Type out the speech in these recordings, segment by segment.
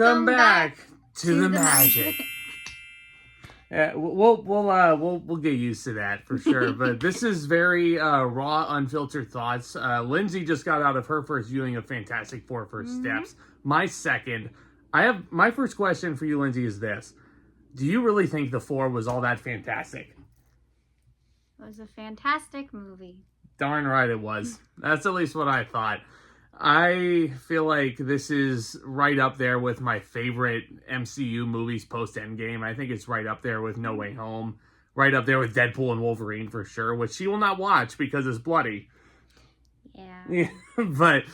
Welcome back to the magic. Yeah, we'll get used to that for sure. But this is very raw, unfiltered thoughts. Lindsay just got out of her first viewing of Fantastic Four First Steps. My first question for you, Lindsay, is this: do you really think the four was all that fantastic? It was a fantastic movie. Darn right it was. That's at least what I thought. I feel like this is right up there with my favorite MCU movies post-Endgame. I think it's right up there with No Way Home. Right up there with Deadpool and Wolverine for sure, which she will not watch because it's bloody. Yeah. But,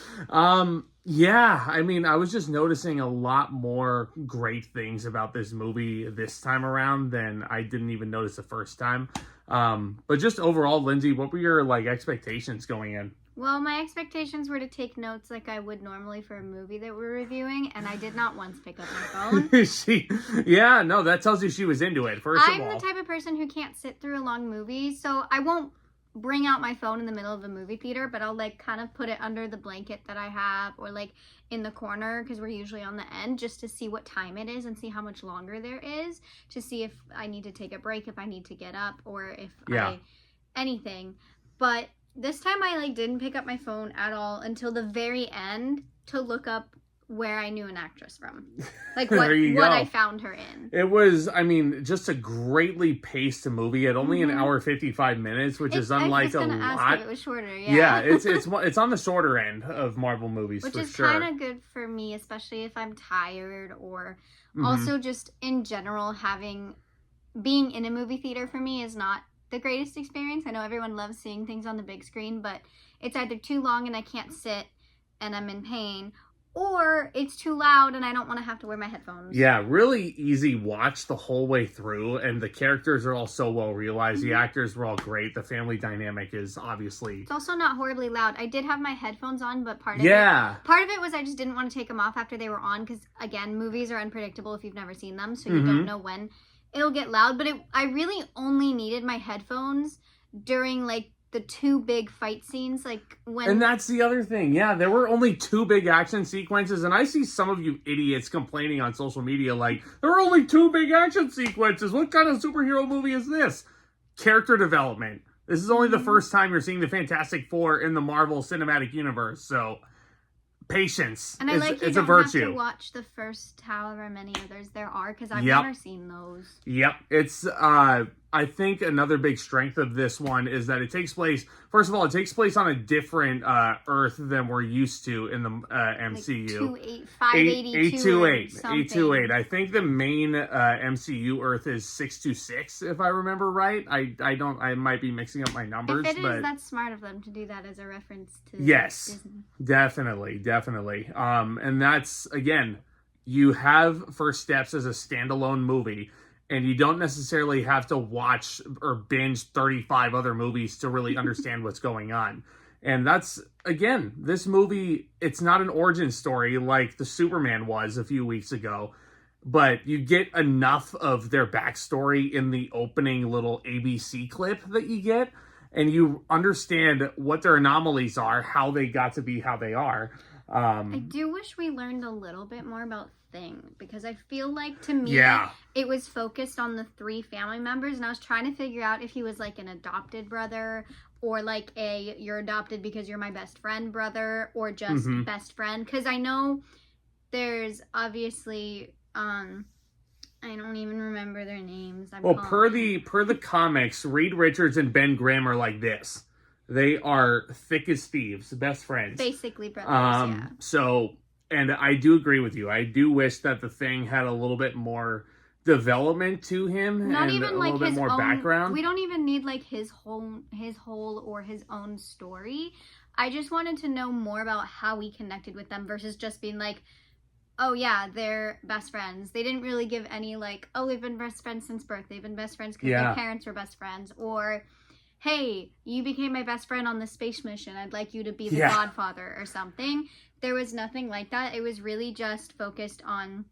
yeah, I mean, I was just noticing a lot more great things about this movie this time around than I didn't even notice the first time. But just overall, Lindsay, what were your, expectations going in? Well, my expectations were to take notes like I would normally for a movie that we're reviewing, and I did not once pick up my phone. That tells you she was into it, I'm the type of person who can't sit through a long movie, so I won't bring out my phone in the middle of a movie theater, but I'll, kind of put it under the blanket that I have, or, in the corner, because we're usually on the end, just to see what time it is and see how much longer there is, to see if I need to take a break, if I need to get up, or if anything. But this time I didn't pick up my phone at all until the very end to look up where I knew an actress from. What I found her in. It was, just a greatly paced movie at only an hour 55 minutes, which is unlike a lot. Ask if it was shorter, yeah. It's on the shorter end of Marvel movies, which for is sure. kind of good for me, especially if I'm tired, or also just in general being in a movie theater for me is not the greatest experience. I know everyone loves seeing things on the big screen, but it's either too long and I can't sit and I'm in pain, or it's too loud and I don't want to have to wear my headphones. Yeah, really easy watch the whole way through, and the characters are all so well realized. The actors were all great. The family dynamic is obviously... It's also not horribly loud. I did have my headphones on, but part of it was I just didn't want to take them off after they were on, because, again, movies are unpredictable if you've never seen them, so you don't know when it'll get loud. But I really only needed my headphones during, the two big fight scenes, when... And that's the other thing. Yeah, there were only two big action sequences, and I see some of you idiots complaining on social media there were only two big action sequences. What kind of superhero movie is this? Character development. This is only the first time you're seeing the Fantastic Four in the Marvel Cinematic Universe, so... Patience. And I it's a virtue. Have to watch the first however many others there are, because I've never seen those. Yep. It's I think another big strength of this one is that it takes place, first of all, it takes place on a different Earth than we're used to in the MCU. 828. I think the main MCU Earth is 626, if I remember right. I might be mixing up my numbers. If it is, that's smart of them to do that as a reference to Disney. Definitely. And that's, again, you have First Steps as a standalone movie, and you don't necessarily have to watch or binge 35 other movies to really understand what's going on. And that's, again, this movie, it's not an origin story like the Superman was a few weeks ago, but you get enough of their backstory in the opening little ABC clip that you get, and you understand what their anomalies are, how they got to be how they are. I do wish we learned a little bit more about Thing, because I feel like, to me, it was focused on the three family members, and I was trying to figure out if he was an adopted brother, or you're adopted because you're my best friend brother, or just best friend, because I know there's obviously I don't even remember their names. Per the comics, Reed Richards and Ben Grimm are like this. They are thick as thieves, best friends. Basically brothers, So, and I do agree with you. I do wish that the Thing had a little bit more development to him. Not and even a little bit more background. We don't even need his whole or his own story. I just wanted to know more about how he connected with them versus just being oh yeah, they're best friends. They didn't really give any oh, they've been best friends since birth. They've been best friends because their parents were best friends, or hey, you became my best friend on the space mission. I'd like you to be the godfather or something. There was nothing like that. It was really just focused on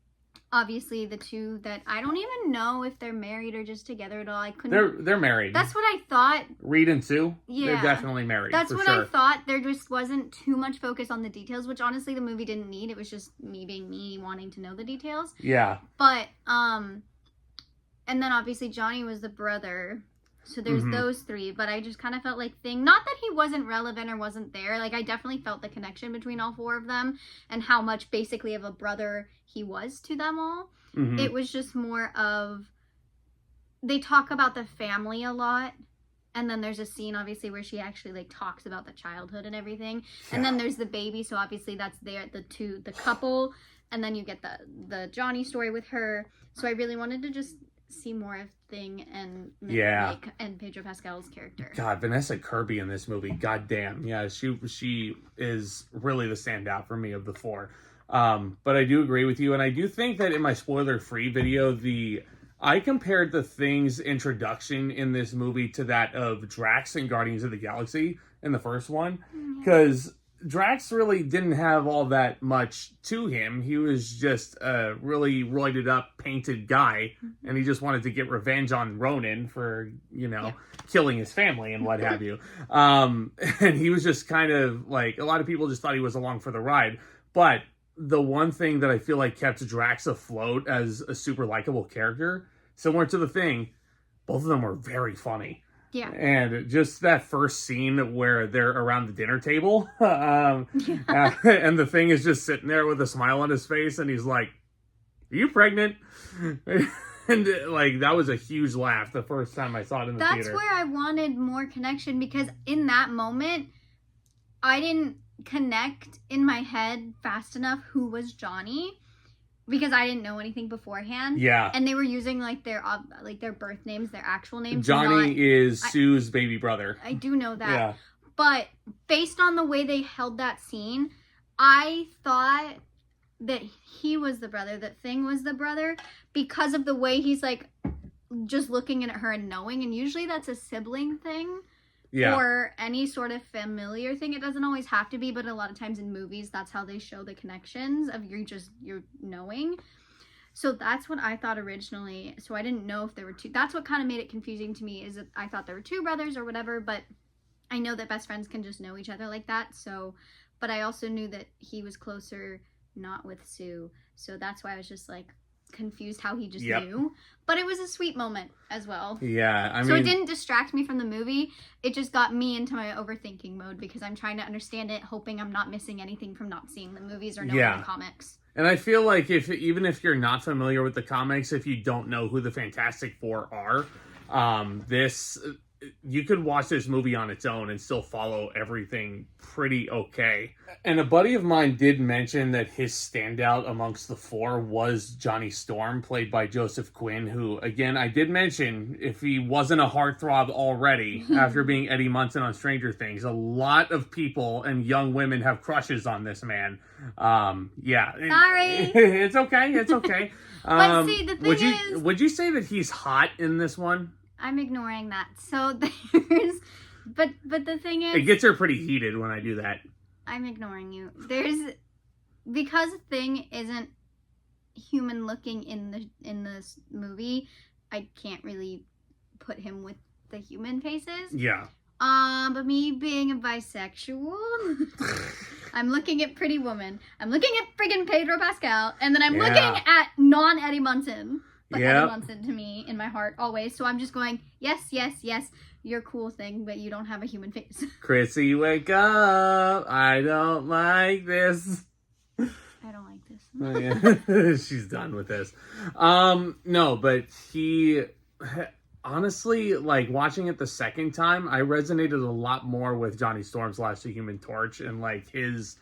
obviously the two that I don't even know if they're married or just together at all. I couldn't. They're married. That's what I thought. Reed and Sue. Yeah, they're definitely married. That's for what sure. I thought. There just wasn't too much focus on the details, which honestly the movie didn't need. It was just me being me, wanting to know the details. Yeah. But and then obviously Johnny was the brother. So there's those three, but I just kind of felt like not that he wasn't relevant or wasn't there. Like, I definitely felt the connection between all four of them and how much basically of a brother he was to them all. It was just more of, they talk about the family a lot. And then there's a scene, obviously, where she actually, like, talks about the childhood and everything. And then there's the baby, so obviously that's the couple. And then you get the Johnny story with her. So I really wanted to just see more of Thing and and Pedro Pascal's character. God, Vanessa Kirby in this movie, goddamn, yeah, she is really the standout for me of the four. But I do agree with you, and I do think that in my spoiler-free video, I compared the Thing's introduction in this movie to that of Drax in Guardians of the Galaxy in the first one, because Drax really didn't have all that much to him. He was just a really roided up, painted guy, and he just wanted to get revenge on Ronan for, killing his family and what have you. And he was just kind of like, a lot of people just thought he was along for the ride. But the one thing that I feel like kept Drax afloat as a super likable character, similar to the Thing, both of them were very funny. Yeah. And just that first scene where they're around the dinner table, and the Thing is just sitting there with a smile on his face, and he's like, "Are you pregnant?" And like, that was a huge laugh the first time I saw it in the theater. That's where I wanted more connection, because in that moment, I didn't connect in my head fast enough who was Johnny. Because I didn't know anything beforehand. Yeah. And they were using, like, their birth names, their actual names. Johnny is Sue's baby brother. I do know that. Yeah. But based on the way they held that scene, I thought that he was the brother, that Thing was the brother, because of the way he's, like, just looking at her and knowing. And usually that's a sibling thing. Yeah. Or any sort of familiar thing. It doesn't always have to be, but a lot of times in movies, that's how they show the connections of you're knowing. So that's what I thought originally. So I didn't know if there were two. That's what kind of made it confusing to me, is that I thought there were two brothers or whatever, but I know that best friends can just know each other like that. So, but I also knew that he was closer, not with Sue. So that's why I was just like confused how he just knew. But it was a sweet moment as well. Yeah, I mean, so it didn't distract me from the movie. It just got me into my overthinking mode, because I'm trying to understand it, hoping I'm not missing anything from not seeing the movies or knowing the comics. And I feel like even if you're not familiar with the comics, if you don't know who the Fantastic Four are, you could watch this movie on its own and still follow everything pretty okay. And a buddy of mine did mention that his standout amongst the four was Johnny Storm, played by Joseph Quinn, who, again, I did mention, if he wasn't a heartthrob already after being Eddie Munson on Stranger Things, a lot of people and young women have crushes on this man. Yeah. Sorry. It's okay. But see, the thing would you say that he's hot in this one? I'm ignoring that. So there's, but the thing is, it gets her pretty heated when I do that. I'm ignoring you. Because Thing isn't human looking in this movie, I can't really put him with the human faces. Yeah. But me being a bisexual, I'm looking at Pretty Woman. I'm looking at friggin' Pedro Pascal, and then I'm looking at non-Eddie Munson. But Eddie Munson to me in my heart always. So I'm just going, yes, you're cool Thing, but you don't have a human face. Chrissy, wake up. I don't like this. I don't like this. Oh, yeah. She's done with this. No, but he, honestly, like, watching it the second time, I resonated a lot more with Johnny Storm's Last of Human Torch, and like his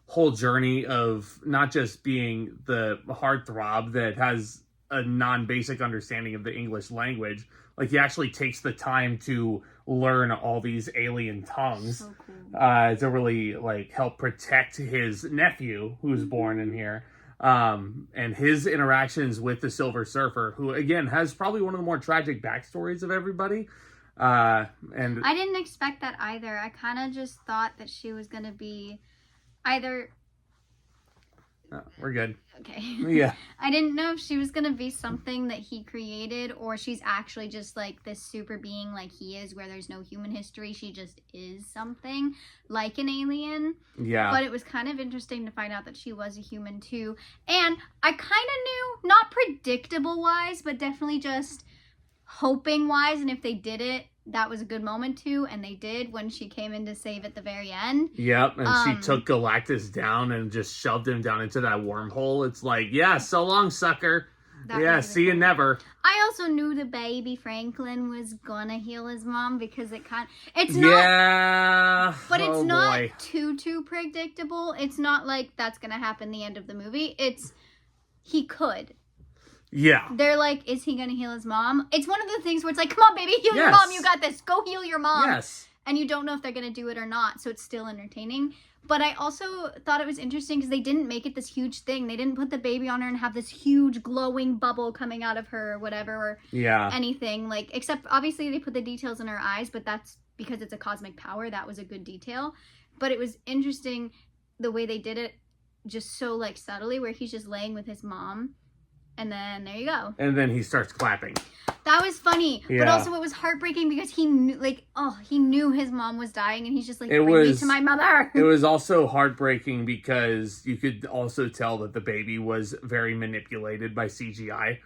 whole journey of not just being the heartthrob that has a non-basic understanding of the English language. Like, he actually takes the time to learn all these alien tongues. So cool. To really, like, help protect his nephew, who's born in here. And his interactions with the Silver Surfer, who, again, has probably one of the more tragic backstories of everybody. And I didn't expect that either. I kind of just thought that she was going to be either... We're good. Okay. Yeah. I didn't know if she was gonna be something that he created, or she's actually just like this super being like he is, where there's no human history. She just is something like an alien. Yeah. But it was kind of interesting to find out that she was a human too. And I kind of knew, not predictable wise, but definitely just hoping wise. And if they did it, that was a good moment too, and they did when she came in to save at the very end. Yep, and she took Galactus down and just shoved him down into that wormhole. It's like, yeah, so long, sucker. Yeah, see you never. I also knew the baby Franklin was gonna heal his mom because it's not, but it's not too predictable. It's not like that's gonna happen the end of the movie. He could. Yeah. They're like, is he going to heal his mom? It's one of the things where it's like, come on, baby, heal your mom. You got this. Go heal your mom. Yes. And you don't know if they're going to do it or not. So it's still entertaining. But I also thought it was interesting because they didn't make it this huge thing. They didn't put the baby on her and have this huge glowing bubble coming out of her or whatever. Or anything. Like, except obviously they put the details in her eyes. But that's because it's a cosmic power. That was a good detail. But it was interesting the way they did it. Just so like subtly, where he's just laying with his mom. And then there you go. And then he starts clapping. That was funny. Yeah. But also it was heartbreaking because he knew, he knew his mom was dying and he's just like, bring me to my mother. It was also heartbreaking because you could also tell that the baby was very manipulated by CGI.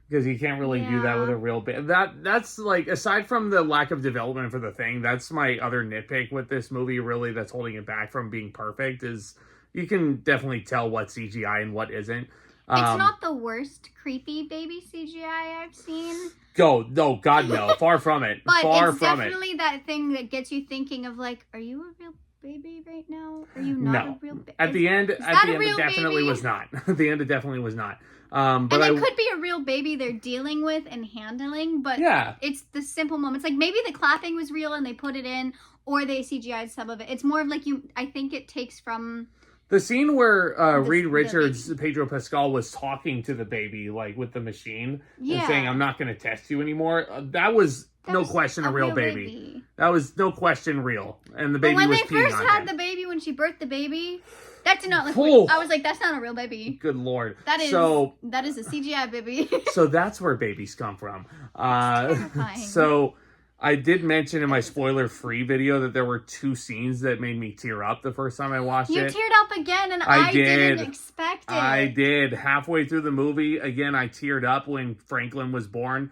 Because you can't really do that with a real baby. That's like, aside from the lack of development for the Thing, that's my other nitpick with this movie, really, that's holding it back from being perfect, is you can definitely tell what's CGI and what isn't. It's not the worst creepy baby CGI I've seen. No, God, no. Far from it. But Far it's from definitely that thing that gets you thinking of like, are you a real baby right now? Are you not a real baby? At the end, it definitely was not. At the end, it definitely was not. But and it could be a real baby they're dealing with and handling, but it's the simple moments. Like maybe the clapping was real and they put it in, or they CGI'd some of it. It's more of like I think it takes from... The scene where Reed Richards, Pedro Pascal, was talking to the baby, like, with the machine, and saying, I'm not going to test you anymore, that was no question a real baby. That was no question real. And the baby was peeing on him. But when they first had the baby, when she birthed the baby, that did not look I was like, that's not a real baby. Good Lord. That is a CGI baby. So that's where babies come from. Terrifying. So... I did mention in my spoiler-free video that there were 2 scenes that made me tear up the first time I watched it. You teared up again, and I didn't expect it. I did. Halfway through the movie, again, I teared up when Franklin was born.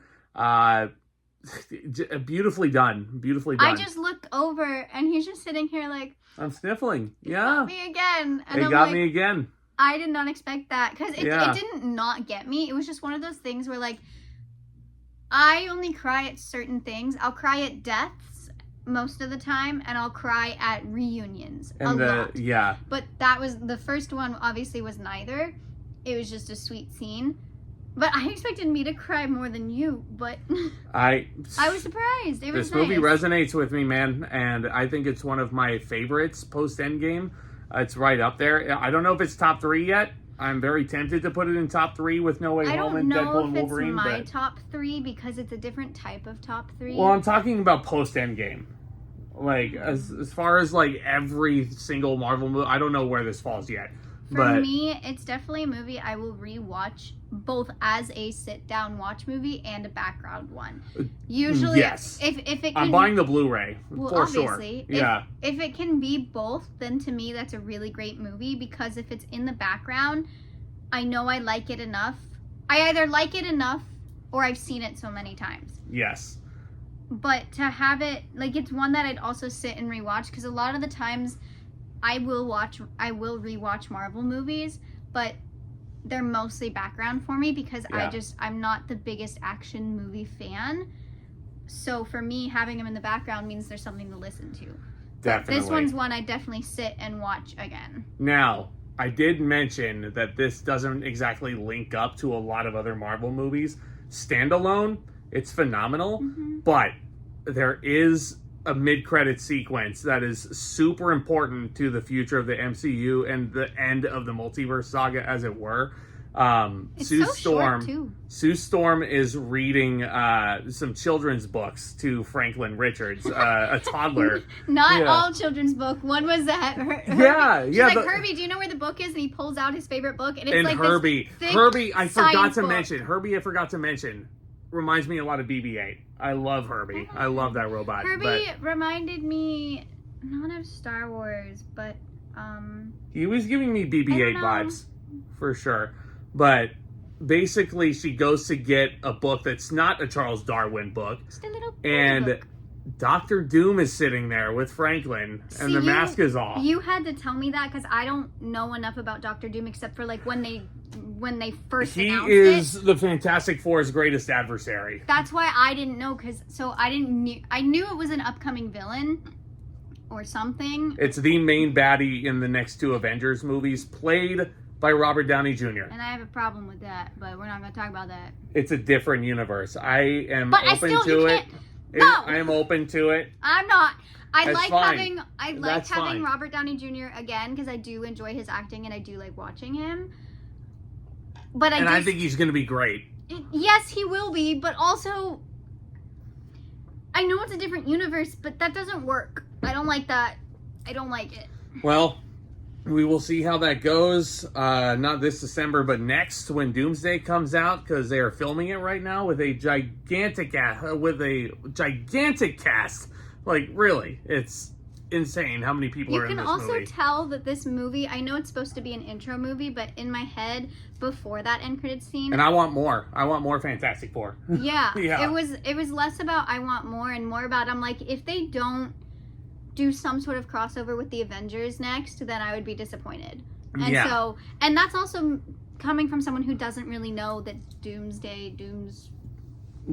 Beautifully done. Beautifully done. I just looked over, and he's just sitting here like... I'm sniffling. Yeah. Got me again. And it got me again. I did not expect that, because it didn't not get me. It was just one of those things where, like... I only cry at certain things. I'll cry at deaths most of the time, and I'll cry at reunions a lot. Yeah. But that was the first one. Obviously, was neither. It was just a sweet scene. But I expected me to cry more than you. But I was surprised. It was this movie resonates with me, man, and I think it's one of my favorites post Endgame. It's right up there. I don't know if it's top 3 yet. I'm very tempted to put it in top 3 with No Way Home and Deadpool and Wolverine. I don't know if it's my top 3 because it's a different type of top 3. Well, I'm talking about post-Endgame. Like, as far as, like, every single Marvel movie, I don't know where this falls yet. For me, it's definitely a movie I will rewatch both as a sit-down watch movie and a background one. Usually, yes. If it can... I'm buying the Blu-ray, for obviously, sure. Yeah. If it can be both, then to me, that's a really great movie, because if it's in the background, I know I like it enough. I either like it enough, or I've seen it so many times. Yes. But to have it, like, it's one that I'd also sit and rewatch, because a lot of the times... I will rewatch Marvel movies, but they're mostly background for me because I'm not the biggest action movie fan. So for me, having them in the background means there's something to listen to. Definitely. This one's one I definitely sit and watch again. Now, I did mention that this doesn't exactly link up to a lot of other Marvel movies. Standalone, it's phenomenal, but there is a mid-credit sequence that is super important to the future of the MCU and the end of the multiverse saga, as it were. It's Sue so Storm. short, too. Sue Storm is reading some children's books to Franklin Richards, a toddler. Not all children's book. One was that. She's like, Kirby, do you know where the book is? And he pulls out his favorite book, and it's like Herbie. This thick Herbie, I forgot to book. mention. Herbie, I forgot to mention. Reminds me a lot of BB-8. I love Herbie. I love that robot. Herbie reminded me not of Star Wars, but he was giving me BB-8 vibes for sure. But basically, she goes to get a book that's not a Charles Darwin book, just a little and book. Dr. Doom is sitting there with Franklin, and the mask is off. You had to tell me that because I don't know enough about Dr. Doom except for like when they first announced it. He is the Fantastic Four's greatest adversary. That's why I didn't know, I knew it was an upcoming villain or something. It's the main baddie in the next two Avengers movies, played by Robert Downey Jr. And I have a problem with that, but we're not going to talk about that. It's a different universe. I am open to it. No! I am open to it. I'm not. I like That's having fine. Robert Downey Jr. again because I do enjoy his acting and I do like watching him. But I think he's going to be great. Yes, he will be, but also I know it's a different universe, but that doesn't work. I don't like that. I don't like it. Well, we will see how that goes. Not this December, but next when Doomsday comes out, because they are filming it right now with a gigantic cast. Like, really, it's insane how many people are in this movie. You can also tell that this movie, I know it's supposed to be an intro movie, but in my head, before that end credits scene, and I want more. I want more Fantastic Four. Yeah, It was less about I want more and more about I'm like, if they don't do some sort of crossover with the Avengers next, then I would be disappointed. And and that's also coming from someone who doesn't really know that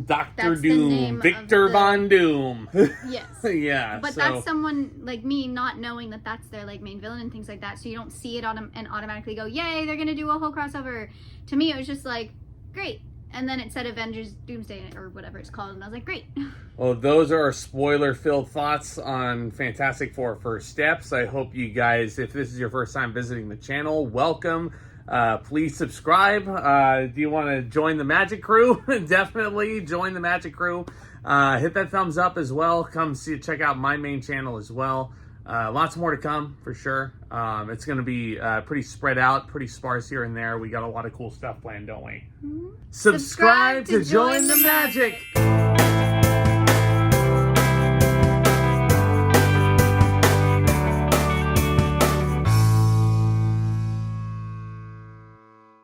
Dr. Doom, Victor Von Doom. Yes. Yeah. But that's someone like me not knowing that that's their like main villain and things like that. So you don't see it and automatically go, yay, they're going to do a whole crossover. To me, it was just like, great. And then it said Avengers Doomsday or whatever it's called. And I was like, great. Well, those are our spoiler-filled thoughts on Fantastic Four First Steps. I hope you guys, if this is your first time visiting the channel, welcome. Please subscribe. Do you want to join the Magic Crew? Definitely join the Magic Crew. Hit that thumbs up as well. Come check out my main channel as well. Lots more to come for sure. It's going to be pretty spread out, pretty sparse here and there. We got a lot of cool stuff planned, don't we? Mm-hmm. Subscribe to join the magic.